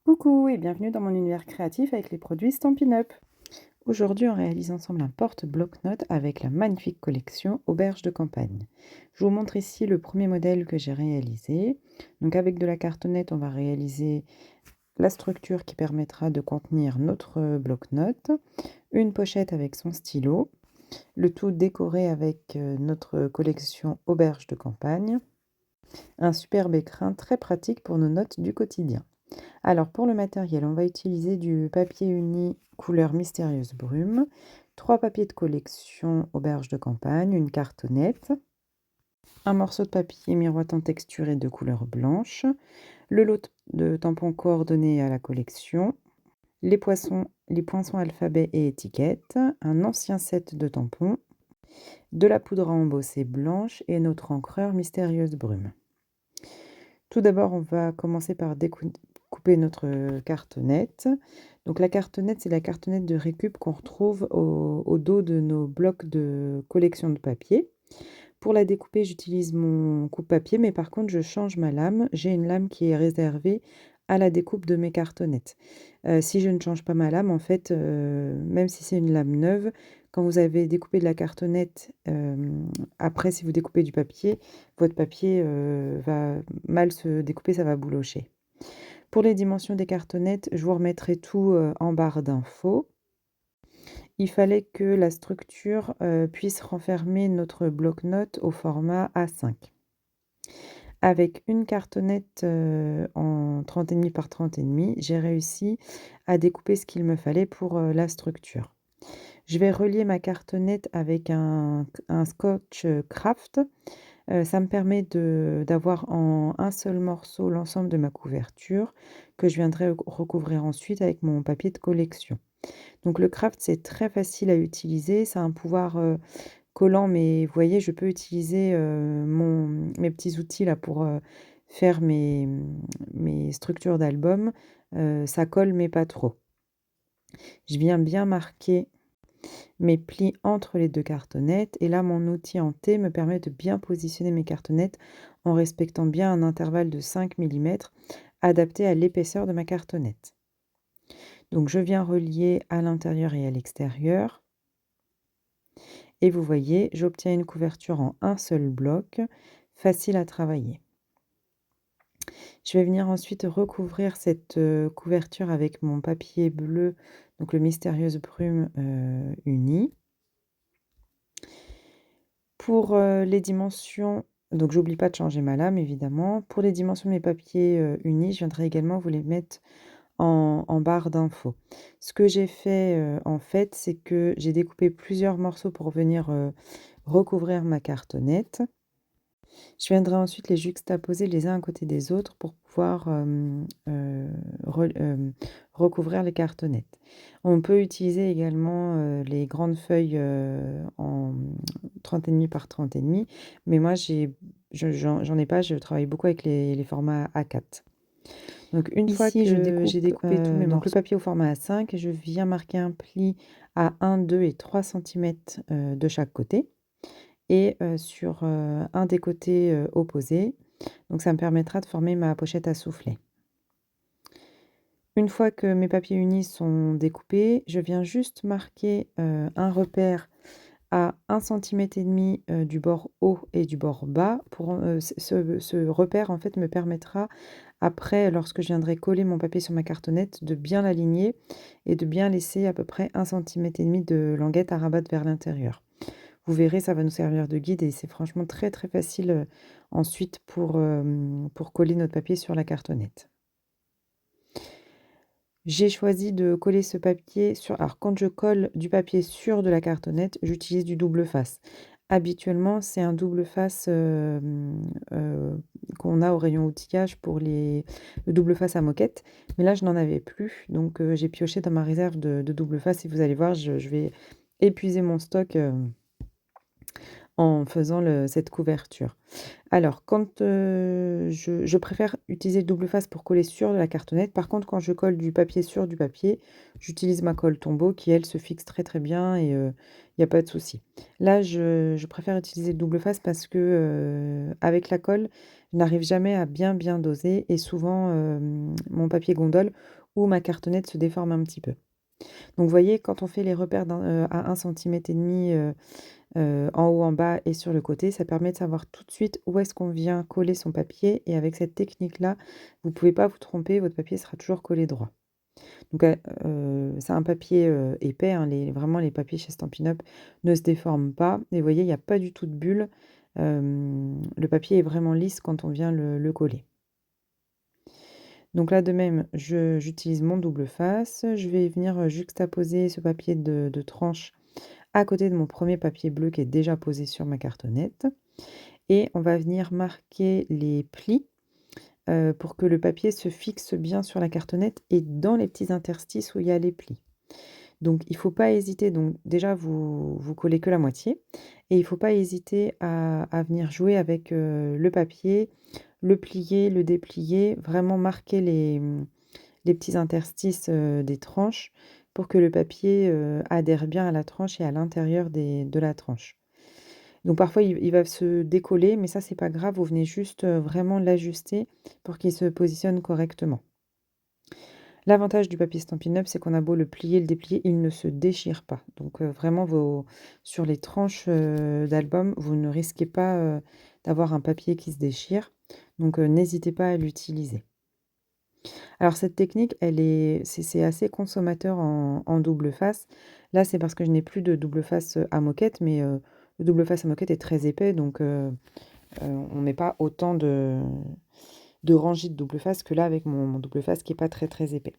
Coucou et bienvenue dans mon univers créatif avec les produits Stampin' Up. Aujourd'hui, on réalise ensemble un porte-bloc-notes avec la magnifique collection Auberge de campagne. Je vous montre ici le premier modèle que j'ai réalisé. Donc avec de la cartonnette, on va réaliser la structure qui permettra de contenir notre bloc-notes, une pochette avec son stylo, le tout décoré avec notre collection Auberge de campagne, un superbe écrin très pratique pour nos notes du quotidien. Alors pour le matériel, on va utiliser du papier uni couleur mystérieuse brume, 3 papiers de collection auberge de campagne, une cartonnette, un morceau de papier miroitant texturé de couleur blanche, le lot de tampons coordonnés à la collection, les poinçons alphabet et étiquettes, un ancien set de tampons, de la poudre à embosser blanche et notre encreur mystérieuse brume. Tout d'abord, on va commencer par découper notre cartonnette. Donc la cartonnette, c'est la cartonnette de récup qu'on retrouve au dos de nos blocs de collection de papier. Pour la découper, j'utilise mon coupe-papier, mais par contre, je change ma lame. J'ai une lame qui est réservée à la découpe de mes cartonnettes. Si je ne change pas ma lame, en fait, même si c'est une lame neuve, quand vous avez découpé de la cartonnette, après, si vous découpez du papier, votre papier va mal se découper, ça va boulocher. Pour les dimensions des cartonnettes, je vous remettrai tout en barre d'infos. Il fallait que la structure puisse renfermer notre bloc-notes au format A5. Avec une cartonnette en 30,5 par 30,5, j'ai réussi à découper ce qu'il me fallait pour la structure. Je vais relier ma cartonnette avec un scotch craft. Ça me permet d'avoir en un seul morceau l'ensemble de ma couverture que je viendrai recouvrir ensuite avec mon papier de collection. Donc le craft, c'est très facile à utiliser, ça a un pouvoir collant, mais vous voyez, je peux utiliser mes petits outils là pour faire mes structures d'album. Ça colle, mais pas trop. Je viens bien marquer mes plis entre les deux cartonnettes et là, mon outil en T me permet de bien positionner mes cartonnettes en respectant bien un intervalle de 5 mm adapté à l'épaisseur de ma cartonnette. Donc je viens relier à l'intérieur et à l'extérieur. Et vous voyez, j'obtiens une couverture en un seul bloc, facile à travailler. Je vais venir ensuite recouvrir cette couverture avec mon papier bleu, donc le Mystérieuse Brume uni. Pour les dimensions, donc j'oublie pas de changer ma lame évidemment. Pour les dimensions de mes papiers unis, je viendrai également vous les mettre en barre d'infos. Ce que j'ai fait en fait, c'est que j'ai découpé plusieurs morceaux pour venir recouvrir ma cartonnette. Je viendrai ensuite les juxtaposer les uns à côté des autres pour pouvoir recouvrir les cartonnettes. On peut utiliser également les grandes feuilles en 30,5 par 30,5, mais moi j'en ai pas, je travaille beaucoup avec les formats A4. Donc une fois Ici, que j'ai découpé tous mes morceaux, le papier au format A5, je viens marquer un pli à 1, 2 et 3 cm de chaque côté et sur un des côtés opposés. Donc ça me permettra de former ma pochette à soufflet. Une fois que mes papiers unis sont découpés, je viens juste marquer un repère à 1,5 cm du bord haut et du bord bas. Ce repère en fait me permettra après, lorsque je viendrai coller mon papier sur ma cartonnette, de bien l'aligner et de bien laisser à peu près 1,5 cm de languette à rabattre vers l'intérieur. Vous verrez, ça va nous servir de guide et c'est franchement très très facile ensuite pour coller notre papier sur la cartonnette. J'ai choisi de coller ce papier sur... Alors quand je colle du papier sur de la cartonnette, j'utilise du double face. Habituellement, c'est un double face qu'on a au rayon outillage pour le double face à moquette. Mais là, je n'en avais plus, donc j'ai pioché dans ma réserve de double face et vous allez voir, je vais épuiser mon stock en faisant cette couverture. Alors quand, je préfère utiliser le double face pour coller sur la cartonnette. Par contre, quand je colle du papier sur du papier, j'utilise ma colle Tombow qui, elle, se fixe très, très bien et il y a pas de souci. Là, je préfère utiliser le double face parce que, avec la colle, Je n'arrive jamais à bien doser et souvent, mon papier gondole ou ma cartonnette se déforme un petit peu. Donc vous voyez, quand on fait les repères à 1,5 cm en haut, en bas et sur le côté, ça permet de savoir tout de suite où est-ce qu'on vient coller son papier et avec cette technique-là, vous ne pouvez pas vous tromper, votre papier sera toujours collé droit. Donc c'est un papier, épais, hein, vraiment les papiers chez Stampin' Up ne se déforment pas et vous voyez, il n'y a pas du tout de bulle. Le papier est vraiment lisse quand on vient le coller. Donc là, de même, j'utilise mon double face. Je vais venir juxtaposer ce papier de tranche à côté de mon premier papier bleu qui est déjà posé sur ma cartonnette. Et on va venir marquer les plis pour que le papier se fixe bien sur la cartonnette et dans les petits interstices où il y a les plis. Donc il ne faut pas hésiter, donc déjà vous collez que la moitié et il ne faut pas hésiter à venir jouer avec, le papier, le plier, le déplier, vraiment marquer les petits interstices, des tranches pour que le papier, adhère bien à la tranche et à l'intérieur de la tranche. Donc parfois il va se décoller, mais ça c'est pas grave, vous venez juste, vraiment l'ajuster pour qu'il se positionne correctement. L'avantage du papier Stampin' Up, c'est qu'on a beau le plier, le déplier, il ne se déchire pas. Donc vraiment sur les tranches, d'album, vous ne risquez pas, d'avoir un papier qui se déchire. Donc n'hésitez pas à l'utiliser. Alors cette technique, c'est assez consommateur en double face. Là, c'est parce que je n'ai plus de double face, à moquette, mais le double face à moquette est très épais, donc on met pas autant de rangées de double face que là avec mon double face qui est pas très épais.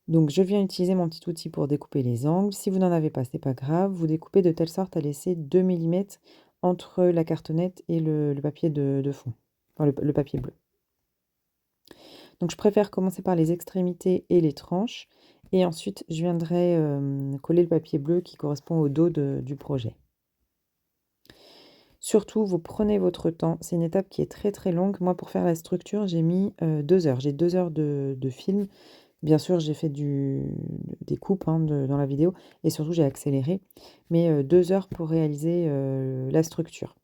Donc je viens utiliser mon petit outil pour découper les angles. Si vous n'en avez pas, c'est pas grave. Vous découpez de telle sorte à laisser 2 mm entre la cartonnette et le papier de fond, enfin le papier bleu. Donc je préfère commencer par les extrémités et les tranches et ensuite je viendrai, coller le papier bleu qui correspond au dos du projet. Surtout, vous prenez votre temps, c'est une étape qui est très longue. Moi, pour faire la structure, j'ai mis, 2 heures. J'ai 2 heures de film. Bien sûr, j'ai fait des coupes, hein, dans la vidéo et surtout j'ai accéléré, mais 2 heures pour réaliser, la structure.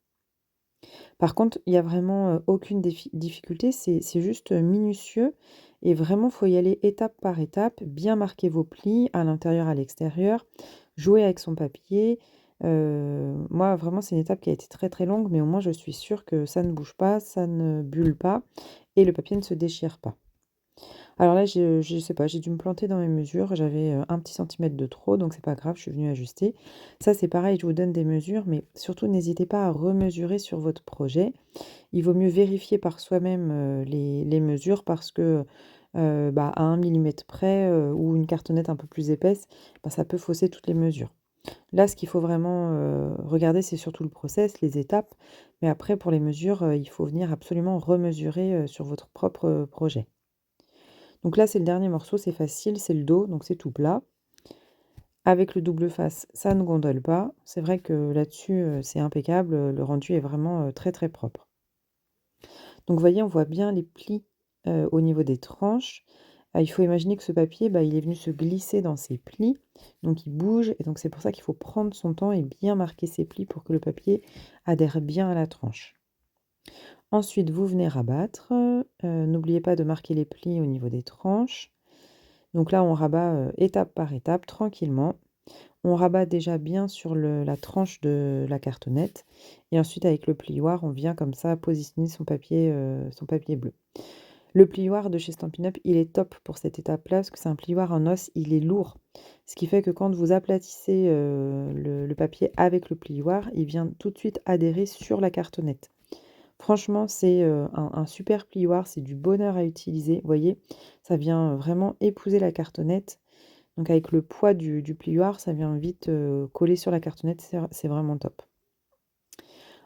Par contre, il y a vraiment, aucune difficulté, c'est juste, minutieux et vraiment faut y aller étape par étape, bien marquer vos plis à l'intérieur, à l'extérieur, jouer avec son papier. Moi vraiment c'est une étape qui a été très longue, mais au moins je suis sûre que ça ne bouge pas, ça ne bulle pas et le papier ne se déchire pas. Alors là, je sais pas, j'ai dû me planter dans mes mesures. J'avais, 1 petit centimètre de trop, donc c'est pas grave, je suis venue ajuster. Ça, c'est pareil, je vous donne des mesures, mais surtout n'hésitez pas à remesurer sur votre projet. Il vaut mieux vérifier par soi-même, les mesures parce que, à 1 millimètre près, ou une cartonnette un peu plus épaisse, ça peut fausser toutes les mesures. Là, ce qu'il faut vraiment, regarder, c'est surtout le process, les étapes, mais après pour les mesures, il faut venir absolument remesurer, sur votre propre, projet. Donc là, c'est le dernier morceau, c'est facile, c'est le dos, donc c'est tout plat. Avec le double face, ça ne gondole pas. C'est vrai que là-dessus, c'est impeccable, le rendu est vraiment, très propre. Donc vous voyez, on voit bien les plis, au niveau des tranches. Il faut imaginer que ce papier, il est venu se glisser dans ses plis, donc il bouge et donc c'est pour ça qu'il faut prendre son temps et bien marquer ses plis pour que le papier adhère bien à la tranche. Ensuite, vous venez rabattre, n'oubliez pas de marquer les plis au niveau des tranches. Donc là, on rabat, étape par étape, tranquillement. On rabat déjà bien sur la tranche de la cartonnette et ensuite avec le plioir, on vient comme ça positionner son papier bleu. Le plioir de chez Stampin' Up, il est top pour cette étape-là parce que c'est un plioir en os, il est lourd. Ce qui fait que quand vous aplatissez, le papier avec le plioir, il vient tout de suite adhérer sur la cartonnette. Franchement, c'est, un super plioir, c'est du bonheur à utiliser. Vous voyez? Ça vient, vraiment épouser la cartonnette. Donc avec le poids du plioir, ça vient vite, coller sur la cartonnette, c'est vraiment top.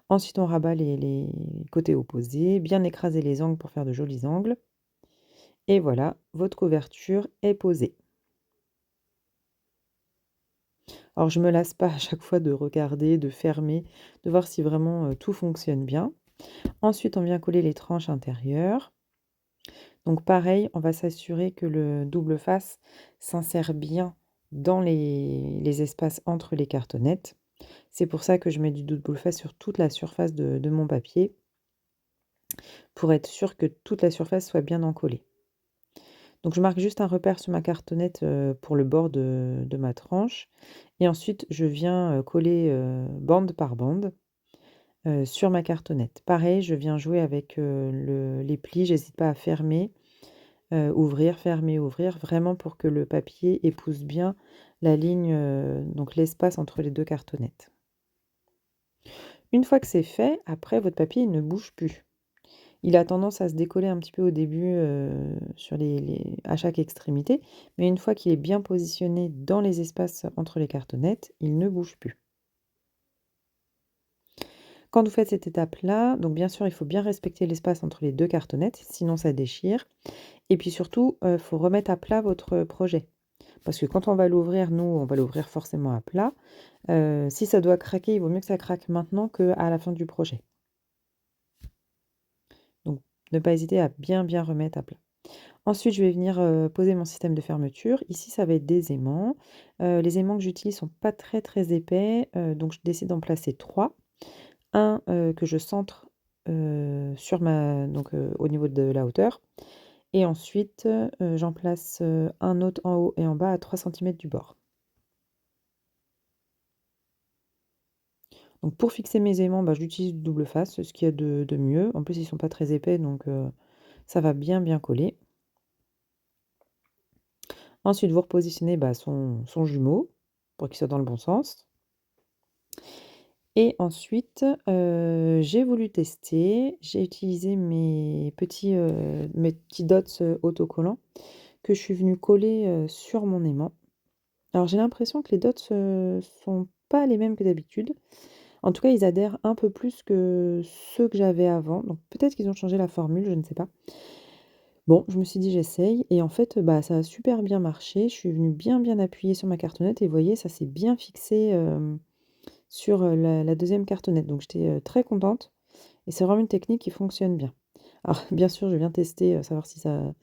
Ensuite, on rabat les côtés opposés, bien écraser les angles pour faire de jolis angles. Et voilà, votre couverture est posée. Alors je me lasse pas à chaque fois de regarder, de fermer, de voir si vraiment, tout fonctionne bien. Ensuite, on vient coller les tranches intérieures. Donc pareil, on va s'assurer que le double face s'insère bien dans les espaces entre les cartonnettes. C'est pour ça que je mets du double face sur toute la surface de mon papier. pour être sûr que toute la surface soit bien encollée. Donc je marque juste un repère sur ma cartonnette, pour le bord de ma tranche et ensuite je viens, coller, bande par bande, sur ma cartonnette. Pareil, je viens jouer avec, les plis, j'hésite pas à fermer, ouvrir, fermer, ouvrir, vraiment pour que le papier épouse bien la ligne, donc l'espace entre les 2 cartonnettes. Une fois que c'est fait, après votre papier, il ne bouge plus. Il a tendance à se décoller un petit peu au début, sur à chaque extrémité, mais une fois qu'il est bien positionné dans les espaces entre les cartonnettes, il ne bouge plus. Quand vous faites cette étape-là, donc bien sûr, il faut bien respecter l'espace entre les 2 cartonnettes, sinon ça déchire et puis surtout, faut remettre à plat votre projet. Parce que quand on va l'ouvrir, nous, on va l'ouvrir forcément à plat. Si ça doit craquer, il vaut mieux que ça craque maintenant qu'à la fin du projet. Donc ne pas hésiter à bien, bien remettre à plat. Ensuite, je vais venir, poser mon système de fermeture. Ici, ça va être des aimants. Les aimants que j'utilise sont pas très, très épais, donc je décide d'en placer 3. Un que je centre, sur ma donc au niveau de la hauteur et ensuite, j'en place, un autre en haut et en bas à 3 centimètres du bord. Donc pour fixer mes aimants, bah, j'utilise du double face, ce qu'il y a de mieux. En plus, ils sont pas très épais, donc ça va bien, bien coller. Ensuite, vous repositionnez, bah, son jumeau pour qu'il soit dans le bon sens. Et ensuite, j'ai voulu tester, j'ai utilisé mes petits dots, autocollants que je suis venue coller, sur mon aimant. Alors j'ai l'impression que les dots, sont pas les mêmes que d'habitude. En tout cas, ils adhèrent un peu plus que ceux que j'avais avant, donc peut-être qu'ils ont changé la formule, je ne sais pas. Bon, je me suis dit: «J'essaye» et en fait, bah, ça a super bien marché. Je suis venue bien, bien appuyer sur ma cartonnette et vous voyez, ça s'est bien fixé, sur, la 2e cartonnette. Donc j'étais, très contente et c'est vraiment une technique qui fonctionne bien. Alors bien sûr, je viens tester, savoir si ça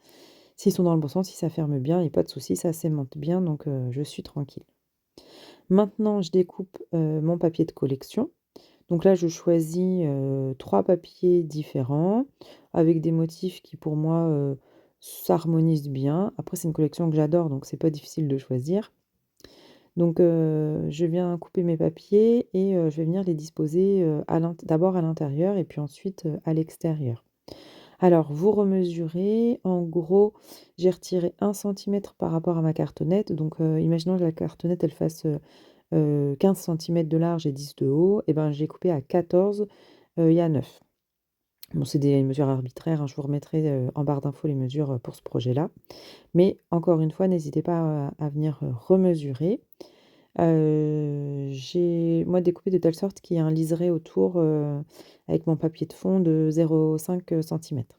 s'ils sont dans le bon sens, si ça ferme bien et pas de souci, ça s'aimante bien donc je suis tranquille. Maintenant, je découpe, mon papier de collection. Donc là, je choisis, 3 papiers différents avec des motifs qui pour moi, s'harmonisent bien. Après c'est une collection que j'adore donc c'est pas difficile de choisir. Donc je viens couper mes papiers et je vais venir les disposer, d'abord à l'intérieur et puis ensuite, à l'extérieur. Alors vous remesurez, en gros, j'ai retiré 1 centimètre par rapport à ma cartonnette donc imaginons que la cartonnette elle fasse, 15 centimètres de large et 10 de haut et ben j'ai coupé à 14 et à 9. Bon c'est des mesures arbitraires, hein, je vous remettrai, en barre d'infos les mesures, pour ce projet-là. Mais encore une fois, n'hésitez pas à venir, remesurer. J'ai moi découpé de telle sorte qu'il y a un liseré autour, avec mon papier de fond de 0,5 centimètres.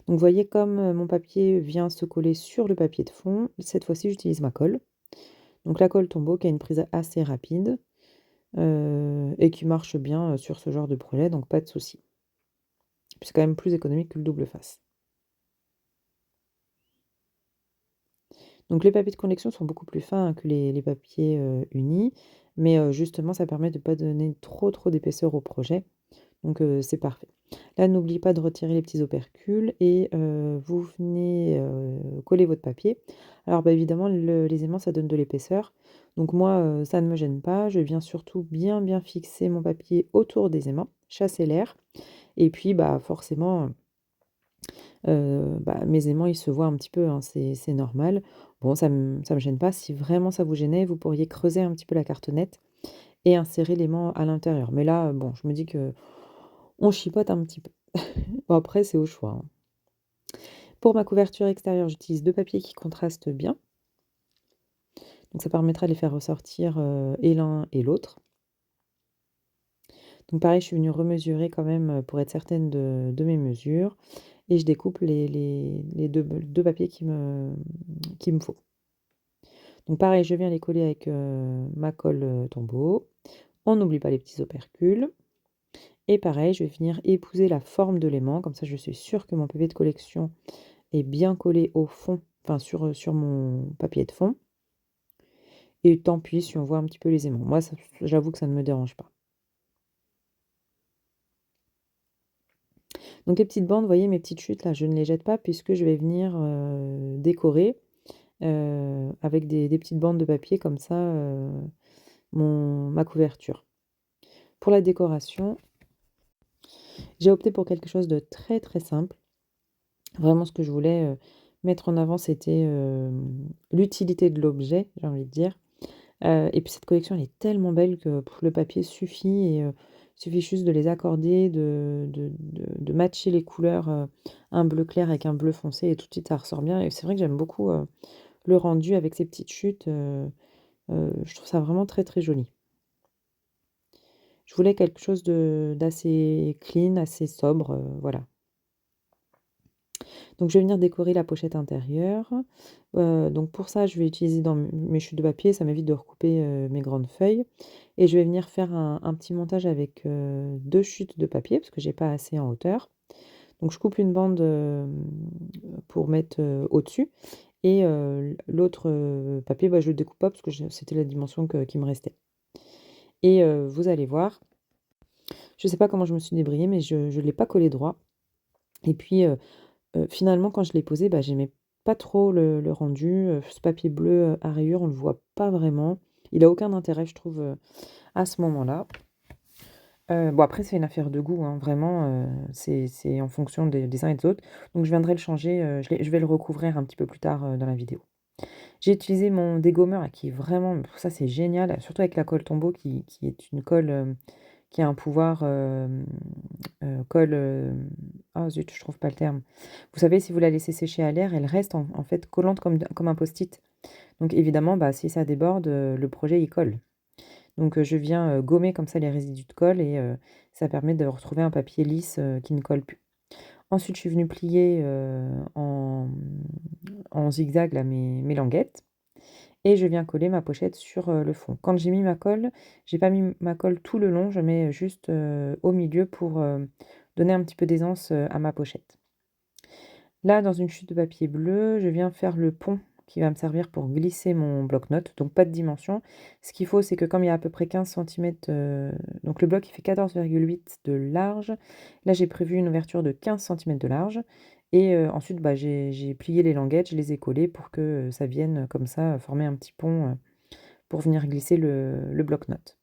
Donc vous voyez comme, mon papier vient se coller sur le papier de fond, cette fois-ci j'utilise ma colle. Donc la colle Tombow qui a une prise assez rapide, et qui marche bien, sur ce genre de projet, donc pas de souci. C'est quand même plus économique que le double face. Donc les papiers de collection sont beaucoup plus fins que les papiers, unis, mais justement ça permet de ne pas donner trop, trop d'épaisseur au projet, donc c'est parfait. Là, n'oubliez pas de retirer les petits opercules et vous venez, coller votre papier. Alors, bah, évidemment, les aimants, ça donne de l'épaisseur, donc moi, ça ne me gêne pas. Je viens surtout bien, bien fixer mon papier autour des aimants, chasser l'air et puis, bah, forcément, bah, mes aimants, ils se voient un petit peu, hein, c'est normal. Bon, ça me gêne pas. Si vraiment ça vous gênait, vous pourriez creuser un petit peu la cartonnette et insérer l'aimant à l'intérieur. Mais là, bon, je me dis qu'on chipote un petit peu. Bon après, c'est au choix, hein. Pour ma couverture extérieure, j'utilise 2 papiers qui contrastent bien. Donc ça permettra de les faire ressortir, et l'un et l'autre. Donc pareil, je suis venue remesurer quand même, pour être certaine de mes mesures et je découpe les 2 papiers qu'il me faut. Donc pareil, je viens les coller avec, ma colle, Tombow. On n'oublie pas les petits opercules et pareil, je vais venir épouser la forme de l'aimant, comme ça je suis sûre que mon papier de collection est bien collé au fond, enfin sur mon papier de fond et tant pis si on voit un petit peu les aimants. Moi j'avoue que ça ne me dérange pas. Donc les petites bandes, vous voyez mes petites chutes là, je ne les jette pas puisque je vais venir, décorer, avec des petites bandes de papier comme ça, ma couverture. Pour la décoration, j'ai opté pour quelque chose de très, très simple. Vraiment ce que je voulais, mettre en avant, c'était, l'utilité de l'objet, j'ai envie de dire. Et puis cette collection, elle est tellement belle que le papier suffit et il suffit juste de les accorder, de matcher les couleurs, un bleu clair avec un bleu foncé et tout de suite ça ressort bien et c'est vrai que j'aime beaucoup, le rendu avec ces petites chutes, je trouve ça vraiment très, très joli. Je voulais quelque chose d'assez clean, assez sobre, voilà. Donc je vais venir décorer la pochette intérieure. Donc pour ça, je vais utiliser dans mes chutes de papier, ça m'évite de recouper, mes grandes feuilles et je vais venir faire un petit montage avec, 2 chutes de papier parce que j'ai pas assez en hauteur. Donc je coupe une bande, pour mettre, au-dessus et l'autre, papier, bah, je le découpe pas parce que c'était la dimension qui me restait et vous allez voir, je sais pas comment je me suis débrouillée mais je l'ai pas collé droit et puis, finalement, quand je l'ai posé, bah, j'aimais pas trop le rendu, ce papier bleu, à rayures, on le voit pas vraiment. Il a aucun intérêt, je trouve, à ce moment-là. Bon après c'est une affaire de goût, hein, vraiment, c'est en fonction des uns et des autres. Donc je viendrai le changer, je vais le recouvrir un petit peu plus tard, dans la vidéo. J'ai utilisé mon dégommeur là qui est vraiment ça c'est génial, surtout avec la colle Tombow qui est une colle, qui a un pouvoir, colle, ah zut, je trouve pas le terme. Vous savez, si vous la laissez sécher à l'air, elle reste en fait collante comme un post-it. Donc évidemment, bah, si ça déborde, le projet il colle. Donc je viens, gommer comme ça les résidus de colle et ça permet de retrouver un papier lisse, qui ne colle plus. Ensuite, je suis venue plier, en zigzag là mes languettes et je viens coller ma pochette sur, le fond. Quand j'ai mis ma colle, j'ai pas mis ma colle tout le long, je mets juste, au milieu pour, donner un petit peu d'aisance, à ma pochette. Là, dans une chute de papier bleu, je viens faire le pont qui va me servir pour glisser mon bloc-notes, donc pas de dimension. Ce qu'il faut, c'est que comme il y a à peu près 15 centimètres, donc le bloc il fait 14,8 de large. Là, j'ai prévu une ouverture de 15 centimètres de large et ensuite, bah, j'ai plié les languettes, je les ai collées pour que, ça vienne comme ça, former un petit pont, pour venir glisser le bloc-notes.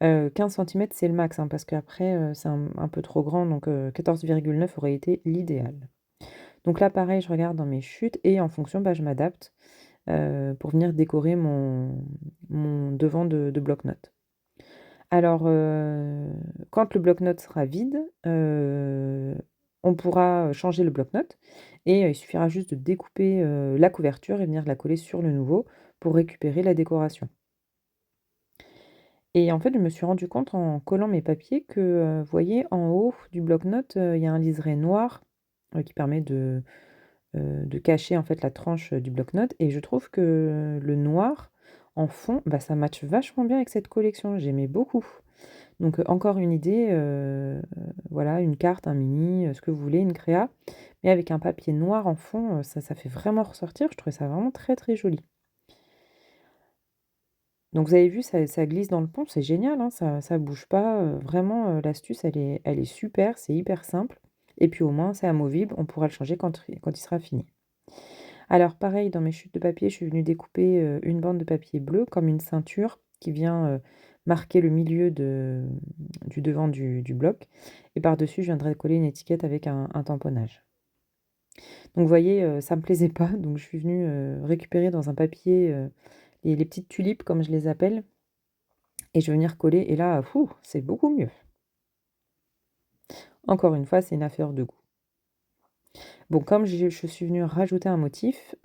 15 centimètres, c'est le max, hein, parce qu'après, c'est un peu trop grand, donc 14,9 aurait été l'idéal. Donc là, pareil, je regarde dans mes chutes et en fonction, bah, je m'adapte, pour venir décorer mon devant de bloc-notes. Alors, quand le bloc-notes sera vide, on pourra changer le bloc-notes et il suffira juste de découper, la couverture et venir la coller sur le nouveau pour récupérer la décoration. Et en fait, je me suis rendu compte en collant mes papiers que, vous voyez, en haut du bloc-notes, il y a un liseré noir, qui permet de cacher en fait la tranche, du bloc-notes et je trouve que le noir en fond, bah, ça matche vachement bien avec cette collection, j'aimais beaucoup. Donc, encore une idée, voilà, une carte, un mini, ce que vous voulez, une créa, mais avec un papier noir en fond, ça fait vraiment ressortir, je trouvais ça vraiment très, très joli. Donc vous avez vu, ça glisse dans le pont, c'est génial, hein, ça bouge pas, vraiment, l'astuce elle est super, c'est hyper simple et puis au moins c'est amovible, on pourra le changer quand il sera fini. Alors pareil, dans mes chutes de papier, je suis venue découper, une bande de papier bleu comme une ceinture qui vient, marquer le milieu du devant du bloc et par-dessus, je viendrai coller une étiquette avec un tamponnage. Donc vous voyez, ça me plaisait pas, donc je suis venue, récupérer dans un papier, les petites tulipes comme je les appelle et je vais venir coller et là, fou, c'est beaucoup mieux. Encore une fois, c'est une affaire de goût. Bon, comme je suis venue rajouter un motif,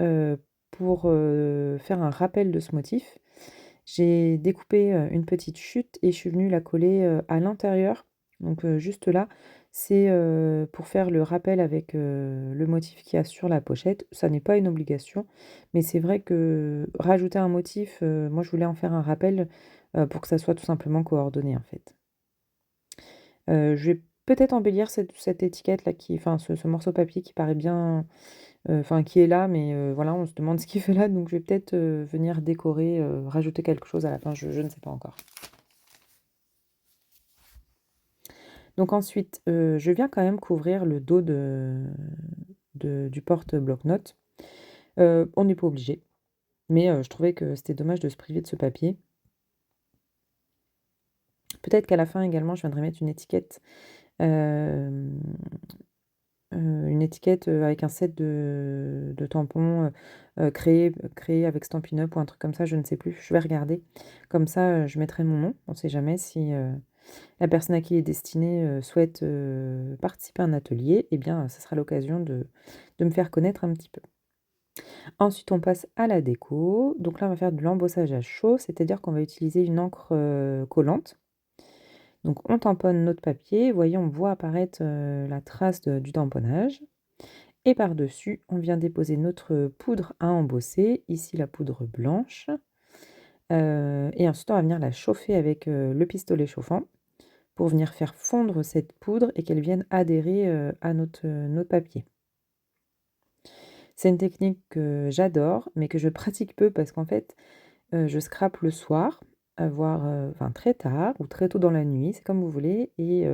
pour, faire un rappel de ce motif, j'ai découpé, une petite chute et je suis venue la coller, à l'intérieur, donc juste là. C'est, pour faire le rappel avec, le motif qu'il y a sur la pochette. Ça n'est pas une obligation, mais c'est vrai que rajouter un motif, moi je voulais en faire un rappel, pour que ça soit tout simplement coordonné, en fait. Je vais peut-être embellir cette étiquette-là enfin ce morceau de papier qui paraît bien, enfin qui est là, mais voilà, on se demande ce qu'il fait là, donc je vais peut-être, venir décorer, rajouter quelque chose à la fin, je ne sais pas encore. Donc ensuite, je viens quand même couvrir le dos du porte bloc-notes. On n'est pas obligé, mais je trouvais que c'était dommage de se priver de ce papier. Peut-être qu'à la fin également, je viendrai mettre hem, une étiquette, avec un set de tampons, créés avec Stampin' Up ou un truc comme ça, je ne sais plus, je vais regarder. Comme ça, je mettrai mon nom, on sait jamais si, la personne à qui il est destiné, souhaite, participer à un atelier, et bien, ça sera l'occasion de me faire connaître un petit peu. Ensuite, on passe à la déco. Donc là, on va faire de l'embossage à chaud, c'est-à-dire qu'on va utiliser une encre, collante. Donc on tamponne notre papier, vous voyez, on voit apparaître, la trace du tamponnage, et par-dessus, on vient déposer notre poudre à embosser, ici la poudre blanche, et ensuite on va venir la chauffer avec, le pistolet chauffant pour venir faire fondre cette poudre et qu'elle vienne adhérer, à notre papier. C'est une technique que j'adore, mais que je pratique peu parce qu'en fait, je scrape le soir, voire, enfin très tard ou très tôt dans la nuit, c'est comme vous voulez, et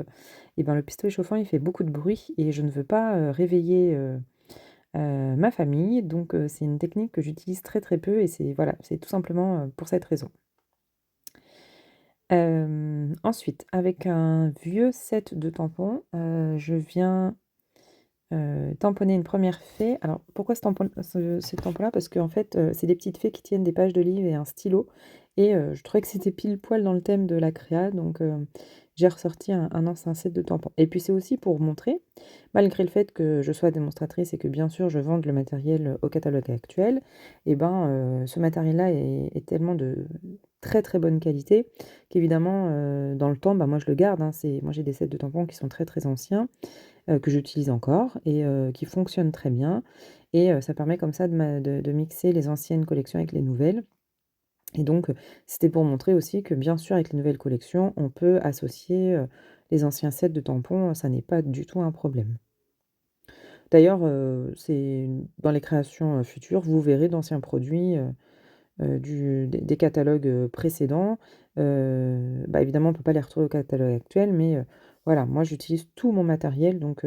ben, le pistolet chauffant, il fait beaucoup de bruit et je ne veux pas, réveiller, ma famille. Donc c'est une technique que j'utilise très, très peu, et c'est voilà, c'est tout simplement, pour cette raison. Ensuite, avec un vieux set de tampons, je viens tamponner une première fée. Alors pourquoi ce tampon-là? Parce qu'en fait, c'est des petites fées qui tiennent des pages de livres et un stylo, et je trouvais que c'était pile poil dans le thème de la créa, donc j'ai ressorti un ancien set de tampons. Et puis c'est aussi pour montrer, malgré le fait que je sois démonstratrice et que bien sûr je vende le matériel au catalogue actuel, et ben, ce matériel-là est tellement de très, très bonne qualité qu'évidemment, dans le temps, bah, moi je le garde, hein. Moi j'ai des sets de tampons qui sont très, très anciens, que j'utilise encore et qui fonctionnent très bien, et ça permet comme ça de mixer les anciennes collections avec les nouvelles, et donc c'était pour montrer aussi que bien sûr avec les nouvelles collections, on peut associer, les anciens sets de tampons, ça n'est pas du tout un problème. D'ailleurs, c'est dans les créations, futures, vous verrez d'anciens produits, des catalogues, précédents. Bah, évidemment, on ne peut pas les retrouver au catalogue actuel, mais voilà, moi j'utilise tout mon matériel, donc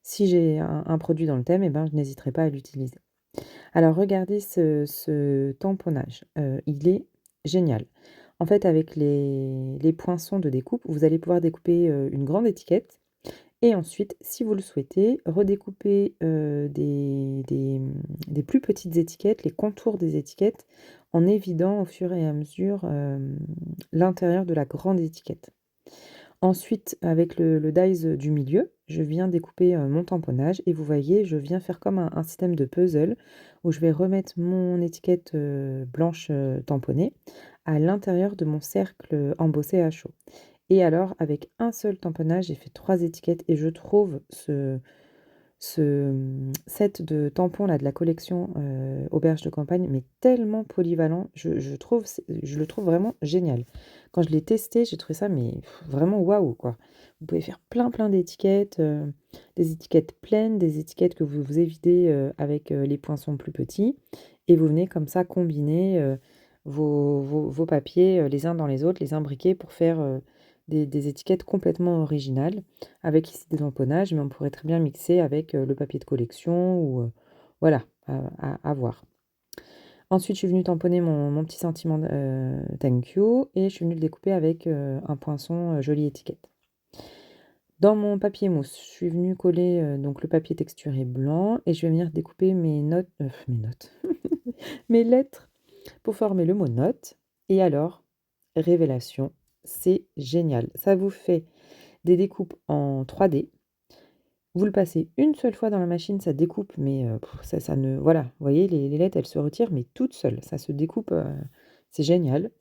si j'ai un produit dans le thème, et ben, je n'hésiterai pas à l'utiliser. Alors regardez ce tamponnage, il est génial. En fait, avec les poinçons de découpe, vous allez pouvoir découper, une grande étiquette, et ensuite, si vous le souhaitez, redécouper, des plus petites étiquettes, les contours des étiquettes, en évidant au fur et à mesure, l'intérieur de la grande étiquette. Ensuite, avec le dies, du milieu, je viens découper, mon tamponnage, et vous voyez, je viens faire comme un système de puzzle où je vais remettre mon étiquette, blanche, tamponnée à l'intérieur de mon cercle embossé à chaud. Et alors, avec un seul tamponnage, j'ai fait 3 étiquettes, et je trouve ce set de tampons là de la collection, auberge de campagne, mais tellement polyvalent. Je le trouve vraiment génial. Quand je l'ai testé, j'ai trouvé ça mais vraiment waouh, quoi. Vous pouvez faire plein, plein d'étiquettes, des étiquettes pleines, des étiquettes que vous évidez, avec, les poinçons plus petits, et vous venez comme ça combiner, vos papiers, les uns dans les autres, les imbriquer pour faire, des étiquettes complètement originales, avec ici des tamponnages, mais on pourrait très bien mixer avec, le papier de collection, ou, voilà, à voir. Ensuite, je suis venue tamponner mon petit sentiment thank you, et je suis venue le découper avec, un poinçon, jolie étiquette. Dans mon papier mousse, je suis venue coller, donc le papier texturé blanc, et je vais venir découper mes notes, mes lettres pour former le mot note. Et alors, révélation, c'est génial. Ça vous fait des découpes en 3D. Vous le passez une seule fois dans la machine, ça découpe, mais ça ne voilà, vous voyez, les lettres, elles se retirent, mais toutes seules. Ça se découpe, c'est génial,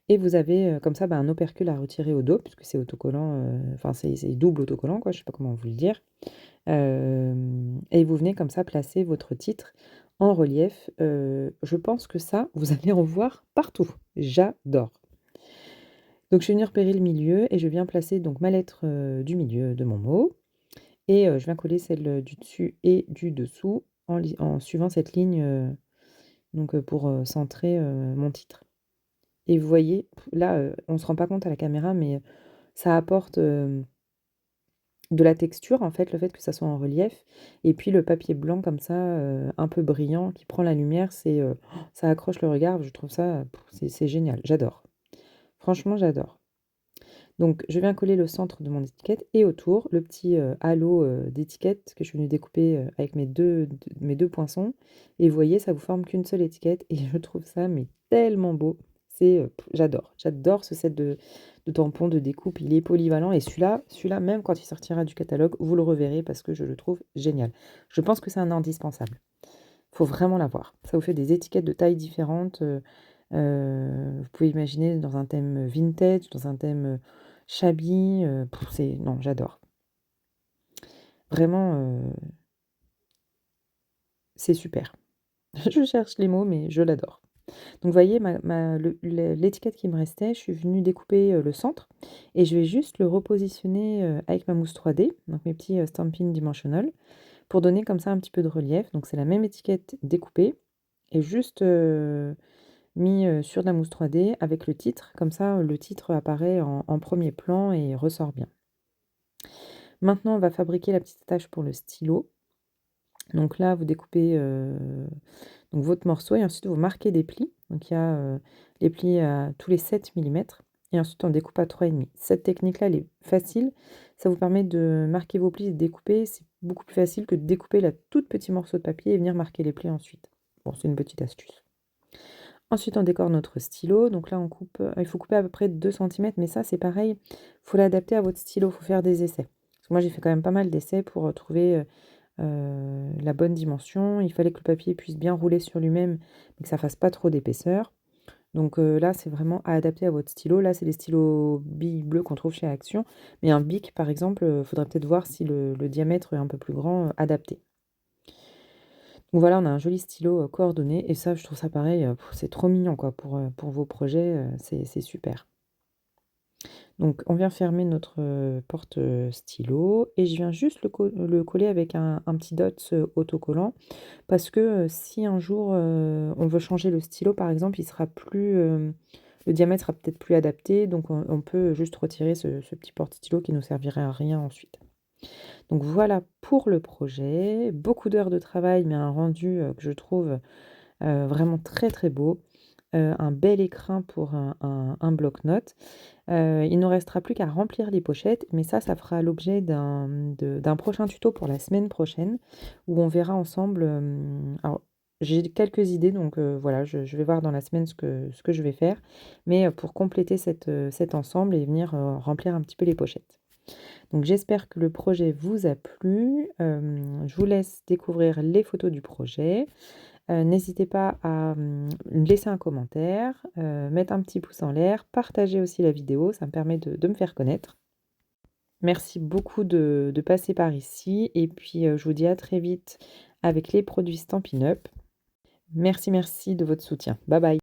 et vous avez, comme ça, bah, un opercule à retirer au dos puisque c'est autocollant, enfin, c'est double autocollant, quoi, je sais pas comment vous le dire. Et vous venez comme ça placer votre titre en relief. Je pense que ça, vous allez en voir partout. J'adore. Donc je vais venir repérer le milieu, et je viens placer donc ma lettre, du milieu de mon mot, et je viens coller celle, du dessus et du dessous en suivant cette ligne, donc pour, centrer, mon titre. Et vous voyez, là, on ne se rend pas compte à la caméra, mais ça apporte, de la texture, en fait, le fait que ça soit en relief et puis le papier blanc comme ça, un peu brillant qui prend la lumière, ça accroche le regard. Je trouve ça, c'est génial, j'adore. Franchement, j'adore. Donc je viens coller le centre de mon étiquette et autour le petit, halo, d'étiquette que je suis venue découper, avec mes deux poinçons et vous voyez, ça vous forme qu'une seule étiquette et je trouve ça mais tellement beau. J'adore. J'adore ce set de tampons de découpe, il est polyvalent et celui-là même quand il sortira du catalogue, vous le reverrez parce que je le trouve génial. Je pense que c'est un indispensable. Faut vraiment l'avoir. Ça vous fait des étiquettes de tailles différentes, vous pouvez imaginer dans un thème vintage, dans un thème, shabby, non, j'adore. Vraiment, c'est super. Je cherche les mots, mais je l'adore. Donc vous voyez l'étiquette qui me restait, je suis venue découper, le centre et je vais juste le repositionner, avec ma mousse 3D, donc mes petits, Stampin' Dimensional, pour donner comme ça un petit peu de relief. Donc c'est la même étiquette découpée et juste, mis, sur de la mousse 3D avec le titre. Comme ça, le titre apparaît en 1er plan et ressort bien. Maintenant, on va fabriquer la petite attache pour le stylo. Donc là, vous découpez, donc votre morceau et ensuite vous marquez des plis. Donc il y a, les plis à tous les 7 millimètres et ensuite on découpe à 3,5. Cette technique-là, elle est facile. Ça vous permet de marquer vos plis et de découper. C'est beaucoup plus facile que de découper la toute petit morceau de papier et venir marquer les plis ensuite. Bon, c'est une petite astuce. Ensuite, on décore notre stylo. Donc là, on coupe, il faut couper à peu près 2 centimètres, mais ça, c'est pareil, il faut l'adapter à votre stylo, il faut faire des essais. Parce que moi, j'ai fait quand même pas mal d'essais pour trouver la bonne dimension. Il fallait que le papier puisse bien rouler sur lui-même, mais que ça fasse pas trop d'épaisseur. Donc là, c'est vraiment à adapter à votre stylo. Là, c'est les stylos billes bleues qu'on trouve chez Action. Mais un Bic, par exemple, il faudrait peut-être voir si le diamètre est un peu plus grand, adapté. Donc voilà, on a un joli stylo, coordonné et ça, je trouve ça pareil, c'est trop mignon quoi pour vos projets, c'est super. Donc on vient fermer notre, porte, stylo et je viens juste le coller avec un petit dots, autocollant parce que, si un jour, on veut changer le stylo par exemple, il sera plus, le diamètre sera peut-être plus adapté donc on peut juste retirer ce petit porte-stylo qui nous servirait à rien ensuite. Donc voilà pour le projet, beaucoup d'heures de travail, mais un rendu, que je trouve, vraiment très, très beau. Un bel écrin pour un bloc-notes. Il ne nous restera plus qu'à remplir les pochettes, mais ça fera l'objet d'un prochain tuto pour la semaine prochaine, où on verra ensemble, alors j'ai quelques idées donc voilà, je vais voir dans la semaine ce que je vais faire, mais pour compléter cet ensemble et venir, remplir un petit peu les pochettes. Donc j'espère que le projet vous a plu. Je vous laisse découvrir les photos du projet. N'hésitez pas à, laisser un commentaire, mettre un petit pouce en l'air, partager aussi la vidéo, ça me permet de me faire connaître. Merci beaucoup de passer par ici et puis, je vous dis à très vite avec les produits Stampin' Up. Merci, merci de votre soutien. Bye bye.